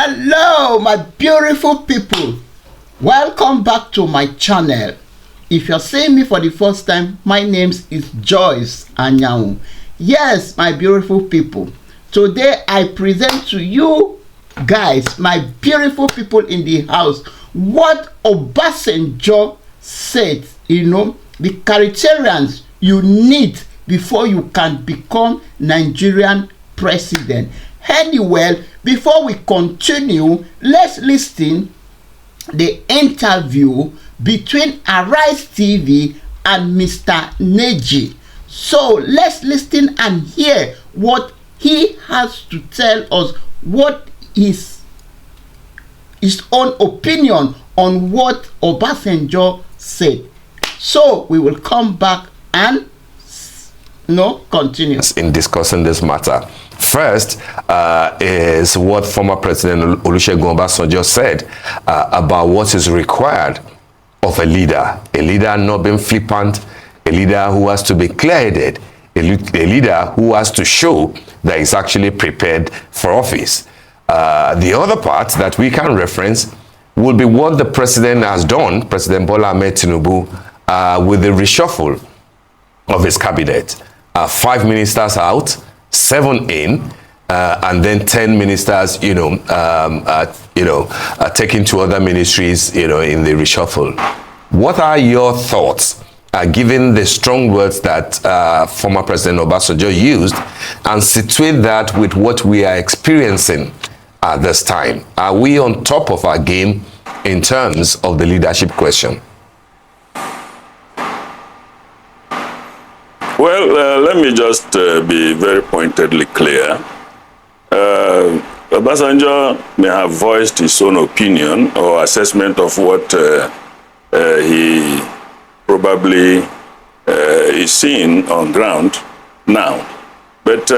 Hello, my beautiful people. Welcome back to my channel. If you're seeing me for the first time, my name is Joyce Anyanwu. Yes, my beautiful people. Today I present to you guys, my beautiful people in the house, what Obasanjo said. The criterions you need before you can become Nigerian president. Anyway, before we continue, let's listen the interview between Arise TV and Mr. Nnaji. So let's listen and hear what he has to tell us, what is his own opinion on what Obasanjo said. So we will come back and continue in discussing this matter. First is what former President Olusegun Obasanjo said about what is required of a leader not being flippant, a leader who has to be clear-headed, a leader who has to show that he's actually prepared for office. The other part that we can reference will be what the president has done, President Bola Ahmed Tinubu, with the reshuffle of his cabinet. 5 ministers out, 7 in, and then 10 ministers, taken to other ministries, in the reshuffle. What are your thoughts, given the strong words that former President Obasanjo used, and situate that with what we are experiencing at this time? Are we on top of our game in terms of the leadership question? Well, let me just be very pointedly clear. Obasanjo may have voiced his own opinion or assessment of what he probably is seeing on ground now. But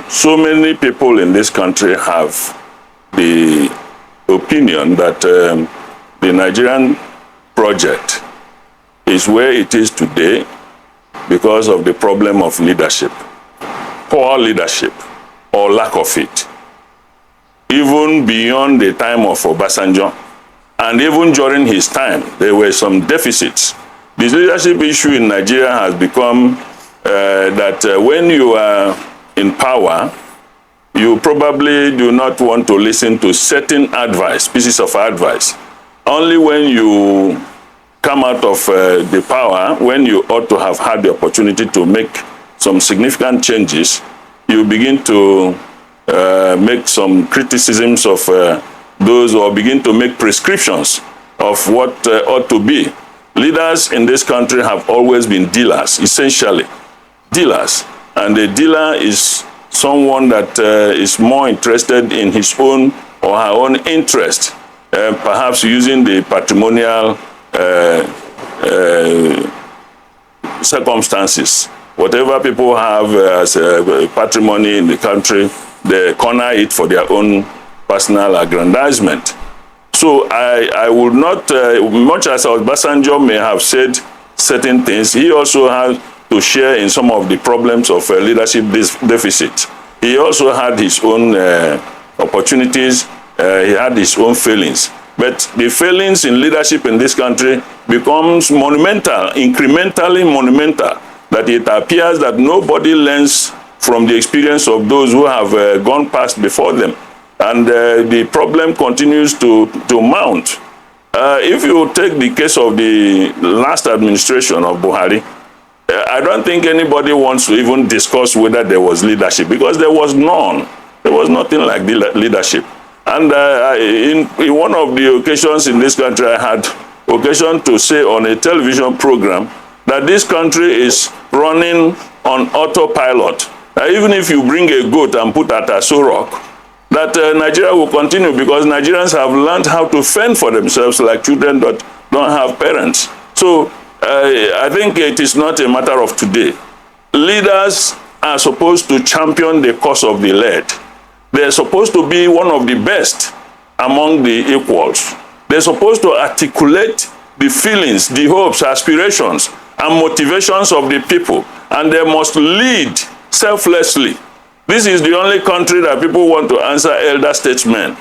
so many people in this country have the opinion that the Nigerian project is where it is today because of the problem of leadership, poor leadership, or lack of it. Even beyond the time of Obasanjo, and even during his time, there were some deficits. The leadership issue in Nigeria has become that when you are in power, you probably do not want to listen to certain advice, pieces of advice. Only when you come out of the power, when you ought to have had the opportunity to make some significant changes, you begin to make some criticisms of those, or begin to make prescriptions of what ought to be. Leaders in this country have always been dealers, essentially dealers. And a dealer is someone that is more interested in his own or her own interest, perhaps using the patrimonial circumstances. Whatever people have as patrimony in the country, they corner it for their own personal aggrandizement. So I would not, much as Obasanjo may have said certain things, he also has to share in some of the problems of leadership deficit. He also had his own opportunities, he had his own failings. But the failings in leadership in this country becomes monumental, incrementally monumental, that it appears that nobody learns from the experience of those who have gone past before them. And the problem continues to mount. If you take the case of the last administration of Buhari, I don't think anybody wants to even discuss whether there was leadership, because there was none. There was nothing like leadership. And in one of the occasions in this country, I had occasion to say on a television program that this country is running on autopilot. Even if you bring a goat and put at a Sorok, that Nigeria will continue, because Nigerians have learned how to fend for themselves like children that don't have parents. So I think it is not a matter of today. Leaders are supposed to champion the cause of the led. They're supposed to be one of the best among the equals. They're supposed to articulate the feelings, the hopes, aspirations, and motivations of the people. And they must lead selflessly. This is the only country that people want to answer elder statesmen.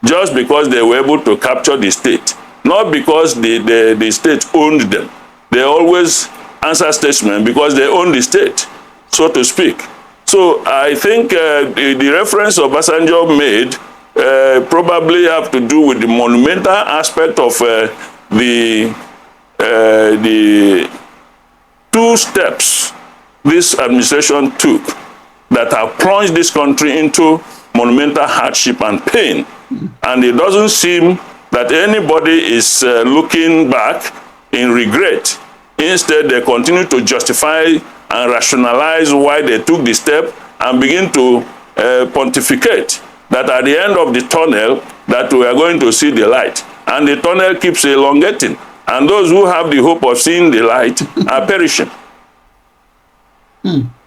just because they were able to capture the state, not because the state owned them. They always answer statement because they own the state, so to speak. So I think the reference Obasanjo made probably have to do with the monumental aspect of the 2 steps this administration took that have plunged this country into monumental hardship and pain. And it doesn't seem that anybody is looking back in regret. Instead, they continue to justify and rationalize why they took the step and begin to pontificate that at the end of the tunnel that we are going to see the light. And the tunnel keeps elongating. And those who have the hope of seeing the light are perishing.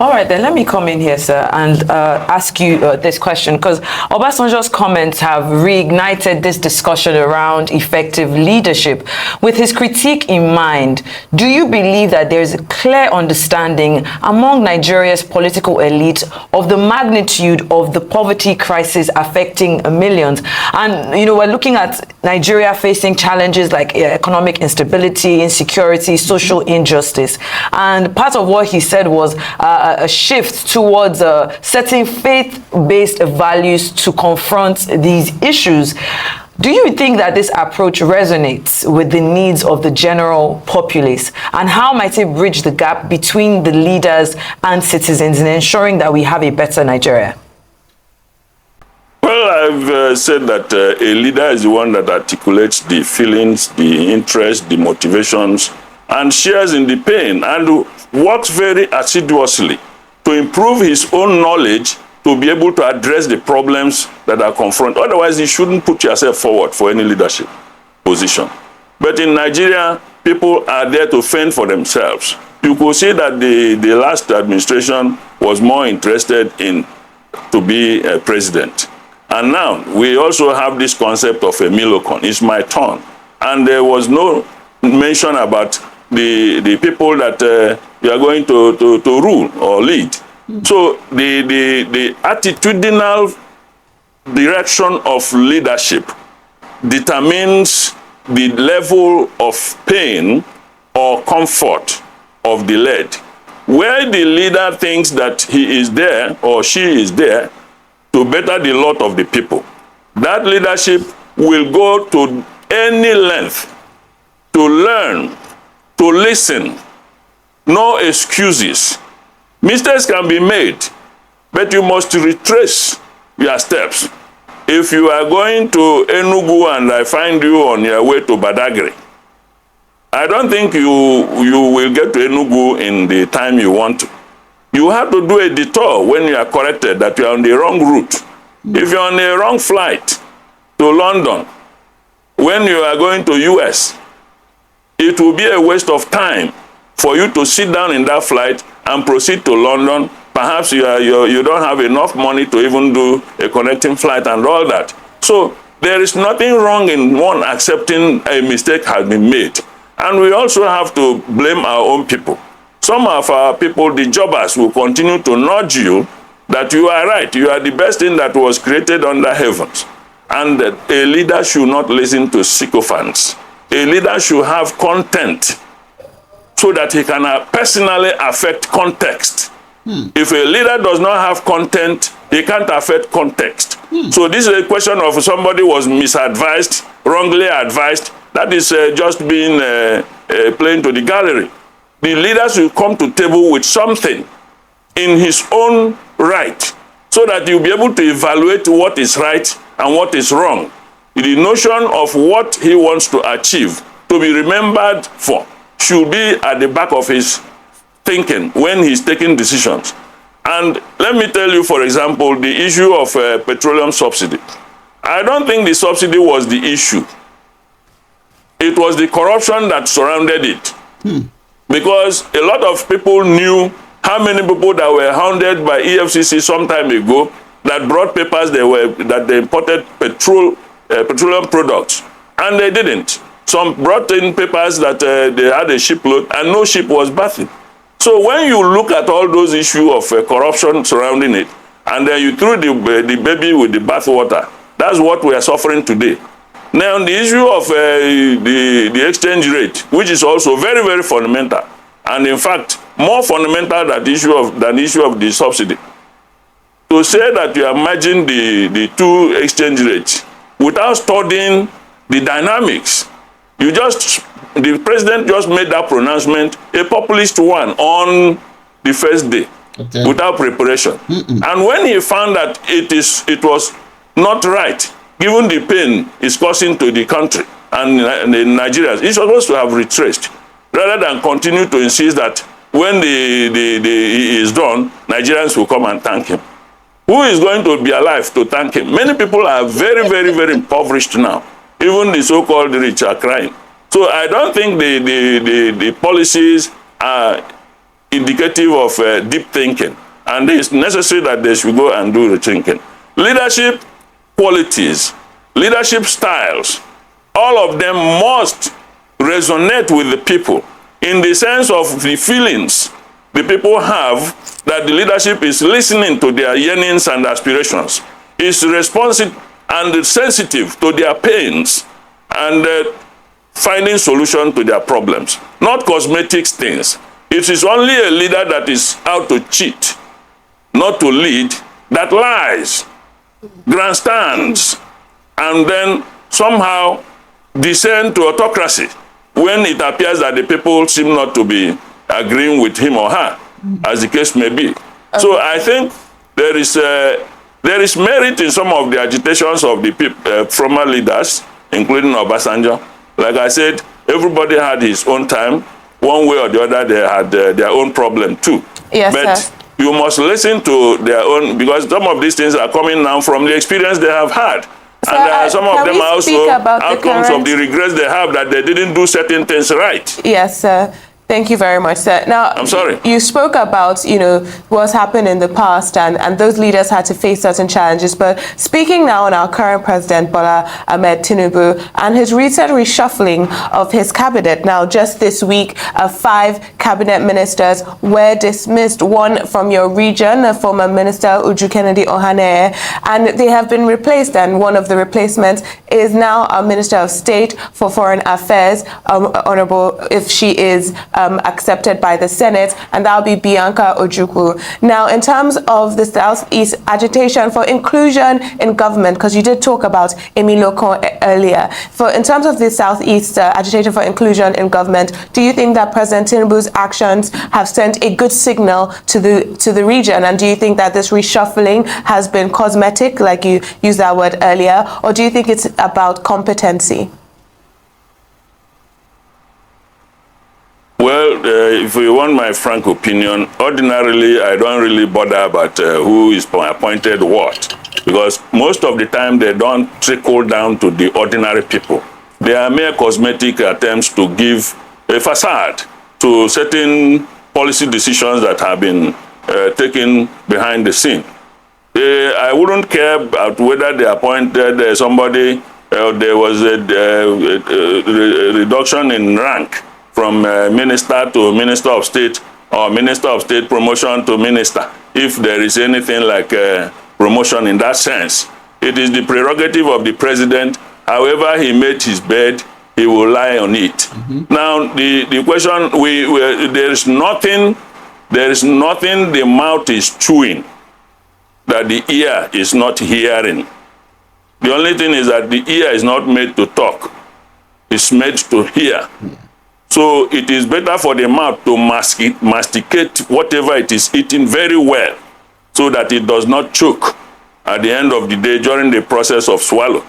All right, then let me come in here, sir, and ask you this question, because Obasanjo's comments have reignited this discussion around effective leadership. With his critique in mind, do you believe that there is a clear understanding among Nigeria's political elite of the magnitude of the poverty crisis affecting millions? And, you know, we're looking at Nigeria facing challenges like economic instability, insecurity, social injustice. And part of what he said was a shift towards setting faith-based values to confront these issues. Do you think that this approach resonates with the needs of the general populace? And how might it bridge the gap between the leaders and citizens in ensuring that we have a better Nigeria? Well, I've said that a leader is the one that articulates the feelings, the interests, the motivations, and shares in the pain, and works very assiduously to improve his own knowledge to be able to address the problems that are confronted. Otherwise, you shouldn't put yourself forward for any leadership position. But in Nigeria, people are there to fend for themselves. You could see that the last administration was more interested in to be a president. And now we also have this concept of a Milocon. It's my turn. And there was no mention about the people that you are going to rule or lead. So the attitudinal direction of leadership determines the level of pain or comfort of the led. Where the leader thinks that he is there or she is there to better the lot of the people, that leadership will go to any length to learn, to listen. No excuses. Mistakes can be made, but you must retrace your steps. If you are going to Enugu and I find you on your way to Badagry, I don't think you will get to Enugu in the time you want to. You have to do a detour when you are corrected that you are on the wrong route. If you're on a wrong flight to London, when you are going to US, it will be a waste of time for you to sit down in that flight and proceed to London. Perhaps you don't have enough money to even do a connecting flight and all that. So there is nothing wrong in one accepting a mistake has been made. And we also have to blame our own people. Some of our people, the jobbers, will continue to nudge you that you are right. You are the best thing that was created under heavens. And a leader should not listen to sycophants. A leader should have content so that he can personally affect context. If a leader does not have content, he can't affect context. So this is a question of somebody was misadvised, wrongly advised. That is just being playing to the gallery. The leaders will come to table with something in his own right so that you'll be able to evaluate what is right and what is wrong. The notion of what he wants to achieve, to be remembered for, should be at the back of his thinking when he's taking decisions. And let me tell you, for example, the issue of petroleum subsidy. I don't think the subsidy was the issue. It was the corruption that surrounded it. Because a lot of people knew how many people that were hounded by EFCC some time ago that brought papers that they imported petroleum products, and they didn't. Some brought in papers that they had a shipload and no ship was berthing. So when you look at all those issues of corruption surrounding it, and then you threw the baby with the bathwater, That's what we are suffering today. Now, the issue of the exchange rate, which is also very, very fundamental, and in fact, more fundamental than the issue of the subsidy. To say that you are merging the two exchange rates without studying the dynamics, the president just made that pronouncement, a populist one, on the first day, without preparation. And when he found that it was not right, given the pain it's causing to the country and the Nigerians, he's supposed to have retraced, rather than continue to insist that when he is done, Nigerians will come and thank him. Who is going to be alive to thank him? Many people are very, very, very impoverished now. Even the so-called rich are crying. So I don't think the policies are indicative of deep thinking. And it's necessary that they should go and do the thinking. Leadership qualities, leadership styles, all of them must resonate with the people in the sense of the feelings the people have, that the leadership is listening to their yearnings and aspirations, is responsive and sensitive to their pains, and finding solution to their problems, not cosmetic things. It is only a leader that is out to cheat, not to lead, that lies, grandstands, and then somehow descend to autocracy when it appears that the people seem not to be agreeing with him or her, as the case may be. Okay. So I think there is merit in some of the agitations of the former leaders, including Obasanjo. Like I said, everybody had his own time. One way or the other, they had their own problem too. Yes, but sir. You must listen to their own, because some of these things are coming now from the experience they have had. So, and some of them are also outcomes of the regrets they have, that they didn't do certain things right. Yes, sir. Thank you very much, sir. Now, I'm sorry. You spoke about, what's happened in the past, and those leaders had to face certain challenges. But speaking now on our current president, Bola Ahmed Tinubu, and his recent reshuffling of his cabinet. Now, just this week, 5 cabinet ministers were dismissed. One from your region, former Minister Uju Kennedy Ohane, and they have been replaced. And one of the replacements is now a Minister of State for Foreign Affairs, Honorable, if she is accepted by the Senate, and that'll be Bianca Ojukwu. Now, in terms of the Southeast agitation for inclusion in government, because you did talk about Emiloko earlier, in terms of the Southeast agitation for inclusion in government, do you think that President Tinubu's actions have sent a good signal to the region? And do you think that this reshuffling has been cosmetic, like you used that word earlier, or do you think it's about competency? Well, if you want my frank opinion, ordinarily I don't really bother about who is appointed what, because most of the time they don't trickle down to the ordinary people. They are mere cosmetic attempts to give a facade to certain policy decisions that have been taken behind the scene. I wouldn't care about whether they appointed somebody, there was a reduction in rank from minister to minister of state, or minister of state promotion to minister. If there is anything like promotion in that sense, it is the prerogative of the president. However he made his bed, he will lie on it. Mm-hmm. Now, the question, there is nothing the mouth is chewing that the ear is not hearing. The only thing is that the ear is not made to talk. It's made to hear. So it is better for the mouth to masticate whatever it is eating very well, so that it does not choke at the end of the day during the process of swallow.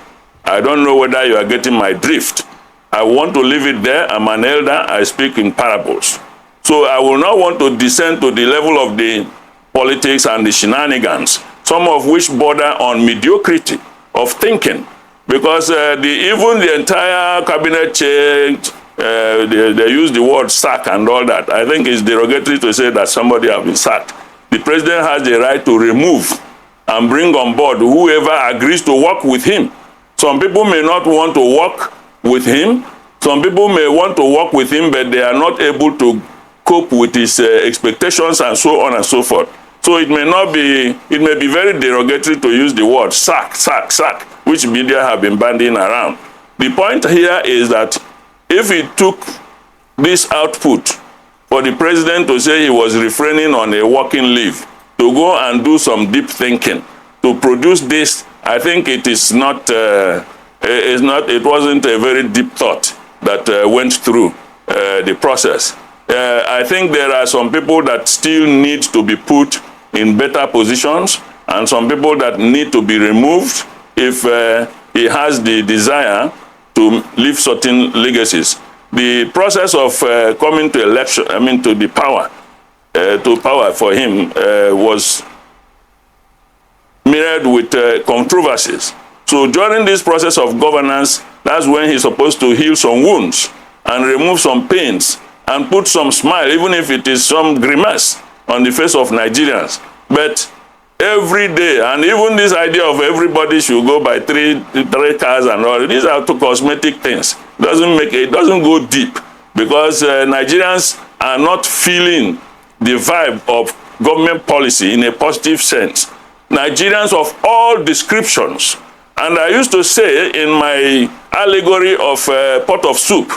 I don't know whether you are getting my drift. I want to leave it there. I'm an elder. I speak in parables. So I will not want to descend to the level of the politics and the shenanigans, some of which border on mediocrity of thinking, because even the entire cabinet change, they use the word sack and all that. I think it's derogatory to say that somebody has been sacked. The president has the right to remove and bring on board whoever agrees to work with him. Some people may not want to work with him. Some people may want to work with him, but they are not able to cope with his expectations and so on and so forth. So it may be very derogatory to use the word sack, sack, sack. which media have been banding around. The point here is that if he took this output for the president to say he was refraining on a working leave, to go and do some deep thinking, to produce this, I think it wasn't a very deep thought that went through the process. I think there are some people that still need to be put in better positions, and some people that need to be removed if he has the desire to leave certain legacies. The process of coming to election, to the power, for him was mirrored with controversies. So during this process of governance, that's when he's supposed to heal some wounds and remove some pains and put some smile, even if it is some grimace on the face of Nigerians. But every day, and even this idea of everybody should go by three cars and all, these are two cosmetic things. It doesn't go deep, because Nigerians are not feeling the vibe of government policy in a positive sense. Nigerians of all descriptions, and I used to say in my allegory of pot of soup,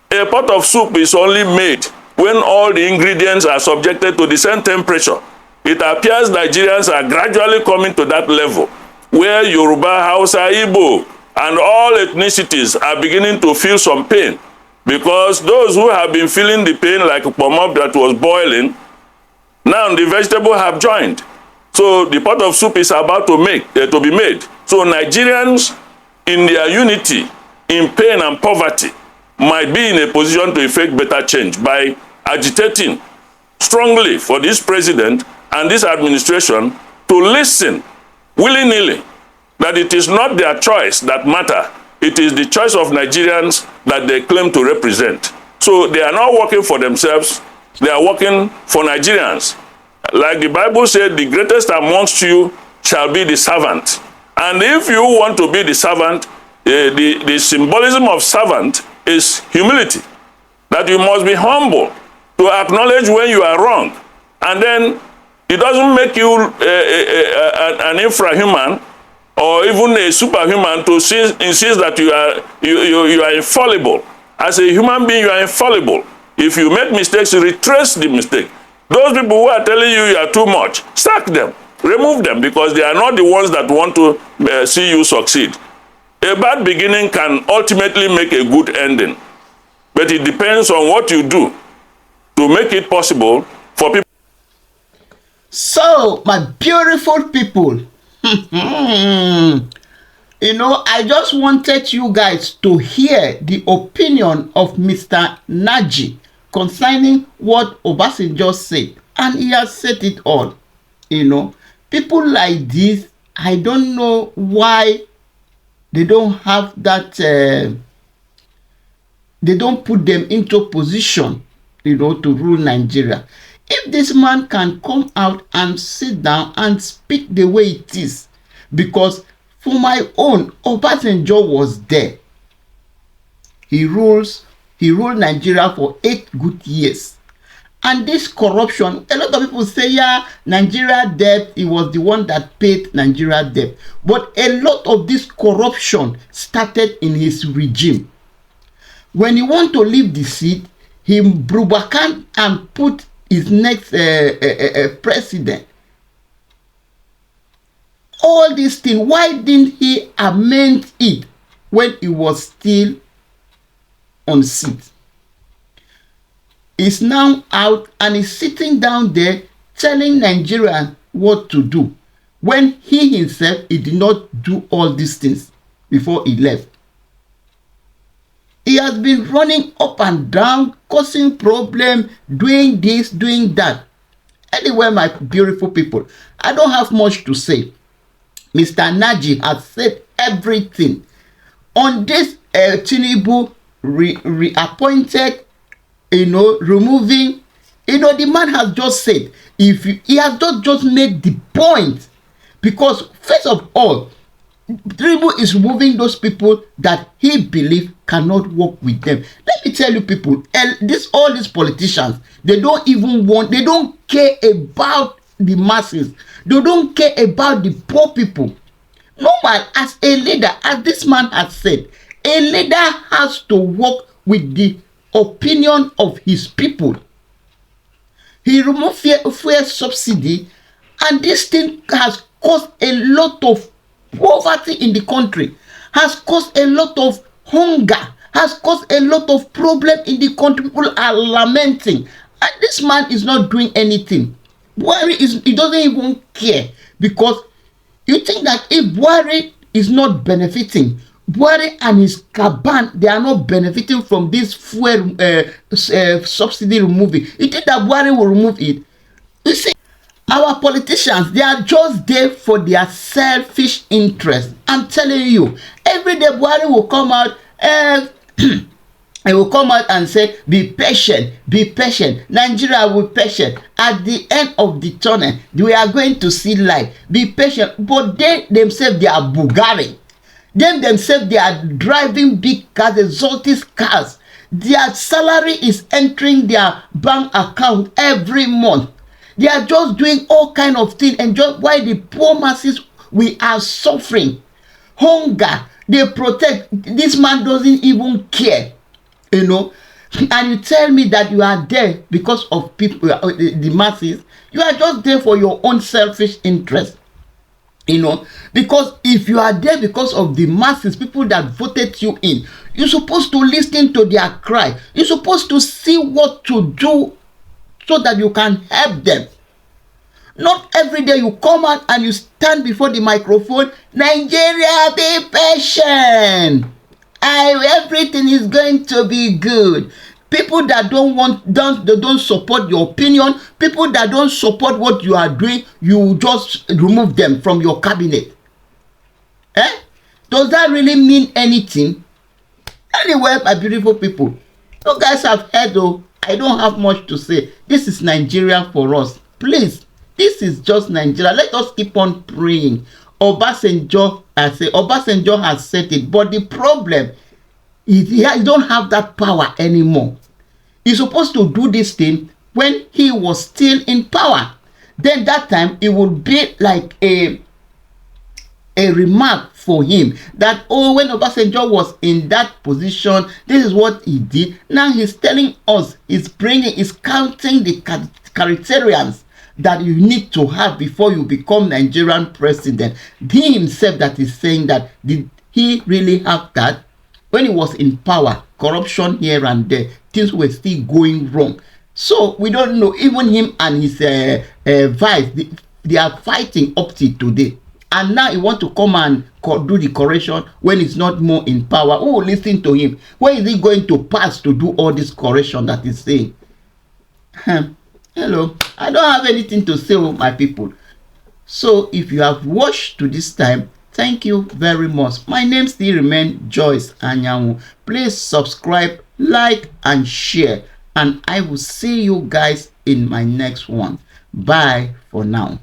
a pot of soup is only made when all the ingredients are subjected to the same temperature. It appears Nigerians are gradually coming to that level where Yoruba, Hausa, Igbo, and all ethnicities are beginning to feel some pain, because those who have been feeling the pain like pomop that was boiling, now the vegetable have joined. So the pot of soup is about to be made. So Nigerians, in their unity, in pain and poverty, might be in a position to effect better change by agitating strongly for this president and this administration to listen willy-nilly, that it is not their choice that matter. It is the choice of Nigerians that they claim to represent. So they are not working for themselves, they are working for Nigerians. Like the Bible said, the greatest amongst you shall be the servant. And if you want to be the servant, the symbolism of servant is humility. That you must be humble to acknowledge when you are wrong. And then it doesn't make you an infrahuman or even a superhuman to insist that you are infallible. As a human being, you are infallible. If you make mistakes, retrace the mistake. Those people who are telling you you are too much, sack them, remove them, because they are not the ones that want to see you succeed. A bad beginning can ultimately make a good ending, but it depends on what you do to make it possible for people. So, my beautiful people, I just wanted you guys to hear the opinion of Mr. Nnaji concerning what Obasanjo said, and he has said it all. People like this, I don't know why they don't have that, they don't put them into position, to rule Nigeria. If this man can come out and sit down and speak the way it is, because for my own, Obasanjo was there. He ruled Nigeria for 8 good years. And this corruption, a lot of people say, yeah, Nigeria debt, he was the one that paid Nigeria debt. But a lot of this corruption started in his regime. When he want to leave the seat, he brubacan and put his next president. All these things, why didn't he amend it when he was still on seat? He's now out and he's sitting down there telling Nigerians what to do, when he himself, he did not do all these things before he left. He has been running up and down, causing problems, doing this, doing that. Anyway, my beautiful people, I don't have much to say. Mr. Nnaji has said everything. On this Tinubu reappointed, removing, the man has just said, he has just made the point. Because first of all, Tinubu is removing those people that he believes cannot work with them. Let me tell you people, all these politicians, they don't care about the masses. They don't care about the poor people. Normal, as a leader, as this man has said, a leader has to work with the opinion of his people. He removed fuel subsidy, and this thing has caused a lot of poverty in the country, has caused a lot of hunger, has caused a lot of problem in the country. People are lamenting, and this man is not doing anything. He doesn't even care, because you think that if Buhari is not benefiting, Buhari and his caban, they are not benefiting from this fuel subsidy removing. You think that Buhari will remove it? You see, our politicians, they are just there for their selfish interest. I'm telling you, every day Buhari will come out, he will come out and say, be patient, Nigeria will be patient. At the end of the tunnel, we are going to see light. Be patient. But they themselves, they are Bulgari. They themselves, they are driving big cars, exotic cars. Their salary is entering their bank account every month. They are just doing all kind of things, and just why the poor masses, we are suffering. Hunger, they protect. This man doesn't even care. You know, and you tell me that you are there because of people, the masses. You are just there for your own selfish interest. You know, because if you are there because of the masses, people that voted you in, you're supposed to listen to their cry. You're supposed to see what to do so that you can help them. Not every day you come out and you stand before the microphone. Nigeria, be patient. Everything is going to be good. People that don't support your opinion, people that don't support what you are doing, you just remove them from your cabinet. Does that really mean anything? Anyway, my beautiful people, you guys have heard, though. I don't have much to say. This is Nigeria for us. Please, this is just Nigeria. Let us keep on praying. Obasanjo has said it, but the problem is he don't have that power anymore. He's supposed to do this thing when he was still in power. Then that time it would be like a remark for him that, oh, when Obasanjo was in that position, this is what he did. Now he's telling us, he's counting the criterions that you need to have before you become Nigerian president. He himself that is saying that, did he really have that? When he was in power, corruption here and there, things were still going wrong. So we don't know. Even him and his vice, they are fighting up till today. And now he want to come and do the correction when he's not more in power. Who will listen to him? Where is he going to pass to do all this correction that he's saying? Hello, I don't have anything to say, my people. So if you have watched to this time, thank you very much. My name still remains Joyce Anyanwu. Please subscribe, like, and share. And I will see you guys in my next one. Bye for now.